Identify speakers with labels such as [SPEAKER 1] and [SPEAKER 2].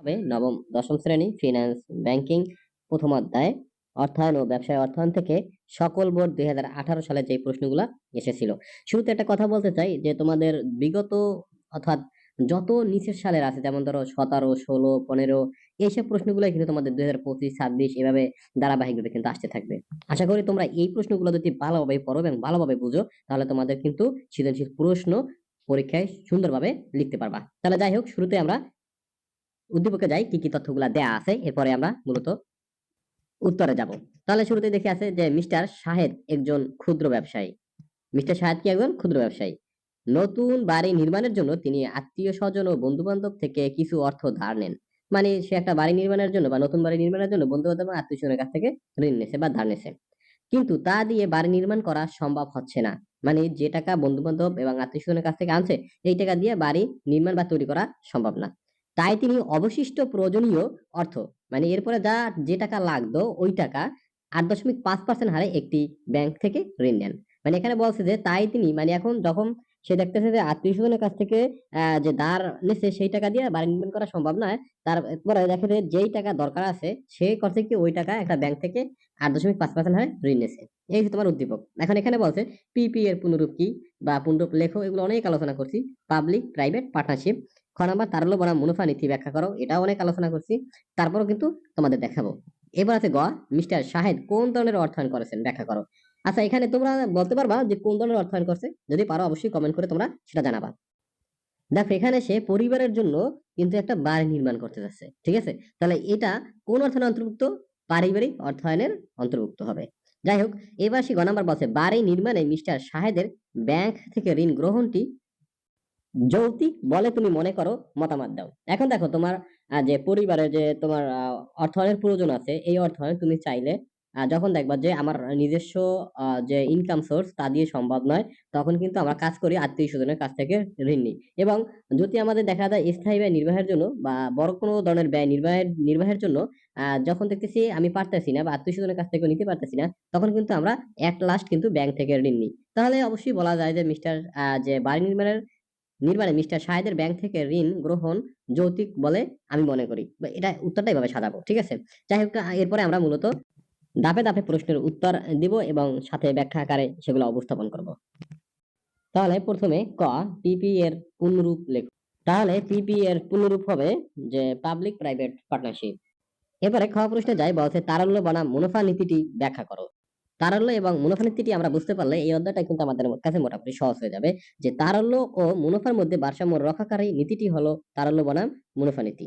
[SPEAKER 1] হবে নবম দশম শ্রেণী ফিনান্স ব্যাংকিং প্রথম অধ্যায় অর্থায়ন ও ব্যবসায় অর্থায়ন থেকে সকল বোর্ড 2018 সালে যে প্রশ্নগুলো এসেছিল। শুরুতে একটা কথা বলতে চাই যে তোমাদের বিগত অর্থাৎ যত নিচের সালের আছে যেমন ধরো 17, 16, 15 এইসব প্রশ্নগুলো কিন্তু তোমাদের 2025, 26 এভাবে ধারাবাহিকভাবে কিন্তু আসতে থাকবে। আশা করি তোমরা এই প্রশ্নগুলো যদি ভালোভাবে পড়ো এবং ভালোভাবে বুঝো তাহলে তোমাদের কিন্তু সৃজনশীল প্রশ্ন পরীক্ষায় সুন্দরভাবে লিখতে পারবা। তাহলে যাই হোক, শুরুতে আমরা উদ্দীপকে যাই কি কি তথ্যগুলা দেয়া আছে, এরপরে আমরা মূলত উত্তরে যাব। তাহলে শুরুতে দেখে আছে যে মিস্টার শাহেদ একজন ক্ষুদ্র ব্যবসায়ী। মিস্টার শাহেদ কি একজন ক্ষুদ্র ব্যবসায়ী। নতুন বাড়ি নির্মাণের জন্য তিনি আত্মীয় স্বজন ও বন্ধু বান্ধব থেকে কিছু অর্থ ধার নেন। মানে সে একটা বাড়ি নির্মাণের জন্য বা নতুন বাড়ি নির্মাণের জন্য বন্ধু বান্ধব আত্মীয় স্বজনের কাছ থেকে ঋণ নেছে বা ধার নেছে, কিন্তু তা দিয়ে বাড়ি নির্মাণ করা সম্ভব হচ্ছে না। মানে যে টাকা বন্ধু বান্ধব এবং আত্মীয় স্বজনের কাছ থেকে আনছে এই টাকা দিয়ে বাড়ি নির্মাণ বা তৈরি করা সম্ভব না। তাই তিনি অবশিষ্ট প্রয়োজনীয় অর্থ, মানে এরপরে যে টাকা লাগতো ওই টাকা 8.5% হারে একটি ব্যাংক থেকে ঋণ নেন। মানে এখানে বলছে যে তাই তিনি, মানে এখন যখন সে দেখতেছে যে আত্মীয় স্বজনের কাছ থেকে যে ধার নিচ্ছে সেই টাকা দিয়ে বাড়ি নির্মাণ করা সম্ভব নয়, তারপরে দেখে যে যেই টাকা দরকার আছে সে করছে কি ওই টাকা একটা ব্যাংক থেকে 8.5% হারে ঋণ নিছে। এই হচ্ছে তোমার উদ্দীপক। এখন এখানে বলছে পিপি এর পুনরূপ কি বা পুনরূপ লেখো, এগুলো অনেক আলোচনা করছি। Public private partnership. খ নাম্বার তারল্য বনাম মুনাফা নীতি ব্যাখ্যা করো, এটাও অনেক আলোচনা করছি, তারপরও কিন্তু তোমাদের দেখাবো। এবার আছে গ, মিস্টার শাহেদ কোন ধরনের অর্থায়ন করেছেন ব্যাখ্যা করো। আচ্ছা, এখানে তোমরা বলতে পারবা যে কোন ধরনের অর্থায়ন করছে? যদি পারো অবশ্যই কমেন্ট করে তোমরা সেটা জানাবা। দেখো এখানে সে পরিবারের জন্য কিন্তু একটা বাড়ি নির্মাণ করতে যাচ্ছে, ঠিক আছে? তাহলে এটা কোন অর্থায়নের অন্তর্ভুক্ত? পারিবারিক অর্থায়নের অন্তর্ভুক্ত হবে। যাই হোক, এবার সে গ নাম্বার বলছে বাড়ি নির্মাণে মিস্টার শাহেদের ব্যাংক থেকে ঋণ গ্রহণটি যৌক্তিক বলে তুমি মনে করো, মতামত দাও। এখন দেখো তোমার যে পরিবারে যে তোমার অর্থায়নের প্রয়োজন আছে, এই অর্থায়ন তুমি চাইলে যখন দেখবা যে আমার নিজস্ব যে ইনকাম সোর্স তা দিয়ে সম্ভব নয়, তখন কিন্তু আমরা কাজ করি আত্মীয় স্বজনের কাছ থেকে ঋণ নিই। এবং যদি আমাদের দেখা যায় স্থায়ী ব্যয় নির্বাহের জন্য বা বড় কোনো ধরনের ব্যয় নির্বাহের জন্য যখন দেখতেছি আমি পারতেছি না বা আত্মীয় স্বজনের কাছ থেকে নিতে পারতেছি না, তখন কিন্তু আমরা এট লাস্ট কিন্তু ব্যাংক থেকে ঋণ নিই। তাহলে অবশ্যই বলা যায় যে মিস্টার যে বাড়ি নির্মাণে মিস্টার শাহেদের ব্যাংক থেকে ঋণ গ্রহণ যৌক্তিক বলে আমি মনে করি। বা এটা উত্তরটা এভাবে সাজাবো, ঠিক আছে? যাই হোক, এরপরে আমরা মূলত ধাপে ধাপে প্রশ্নের উত্তর দিব এবং সাথে ব্যাখ্যা আকারে সেগুলো উপস্থাপন করব। তাহলে প্রথমে ক, পিপি এর পূর্ণরূপ লেখো। তাহলে পিপি এর পূর্ণরূপ হবে যে পাবলিক প্রাইভেট পার্টনারশিপ। এবারে খ প্রশ্নে যাই, বলছে তারল্য বনাম মুনাফা নীতিটি ব্যাখ্যা করো। তারল্য এবং মুনাফা নীতিটি আমরা বুঝতে পারলে এই অধ্যায়টা কিন্তু আমাদের কাছে মোটামুটি সহজ হয়ে যাবে। যে তারল্য ও মুনাফার মধ্যে ভারসাম্য রক্ষাকারী নীতিটি হলো তারল্য বনাম মুনাফা নীতি।